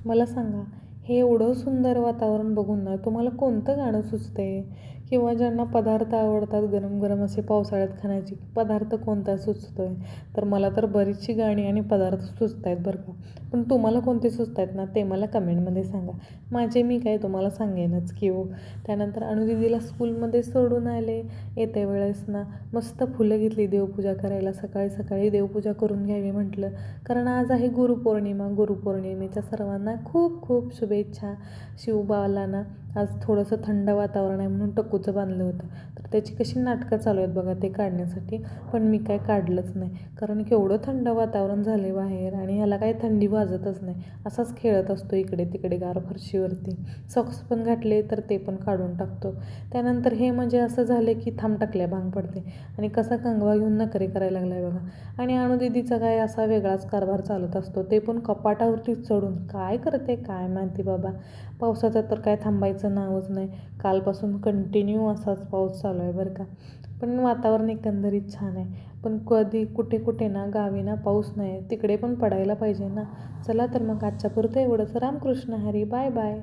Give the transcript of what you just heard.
मला सांगा, हे एवढं सुंदर वातावरण बघून ना तुम्हाला कोणतं गाणं सुचतंय? किंवा ज्यांना पदार्थ आवडतात गरम-गरम असे पावसाळ्यात खाण्याचे पदार्थ कोणता सुचतोय? तर मला तर बरीचशी गाणी आणि पदार्थ सुचतायत बरं का. पण तुम्हाला कोणते सुचतायत ना ते मला कमेंटमध्ये सांगा. माझे मी काय तुम्हाला सांगेनच की हो. त्यानंतर अणुदीदीला स्कूलमध्ये सोडून आले. येत्या वेळेस ना मस्त फुलं घेतली देवपूजा करायला. सकाळी-सकाळी देवपूजा करून घ्यावी म्हटलं. कारण आज आहे गुरुपौर्णिमा. गुरुपौर्णिमेच्या सर्वांना खूप खूप शुभेच्छा. शिवबाला ना आज थोडंसं थंड वातावरण आहे म्हणून टकूचं बांधलं होतं. तर त्याची कशी नाटकं चालू आहेत बघा ते काढण्यासाठी. पण मी काय काढलंच नाही. कारण केवढं थंड वातावरण झालं बाहेर आणि ह्याला काही थंडी वाजतच नाही. असाच खेळत असतो इकडे-तिकडे गार फरशीवरती. सॉक्स पण घातले तर ते पण काढून टाकतो. त्यानंतर हे म्हणजे असं झालं की थांब टाकल्या भांग पडते आणि कसा कंगवा घेऊन नखरे करायला लागलाय बघा. आणि अणुदीदीचा काय असा वेगळाच कारभार चालत असतो. ते पण कपाटावरती चढून. काय करते काय माहिती बाबा. पावसाचं तर काय थांबायचं नावच नाही. कालपासून कंटिन्यू असाच पाऊस चालू आहे बरं का. पण वातावरण एकंदरीत छान आहे. पण कधी कुठे-कुठे ना गावी ना पाऊस नाही. तिकडे पण पडायला पाहिजे ना. चला तर मग आजच्यापुरतं एवढंच. रामकृष्ण हरी. Bye bye.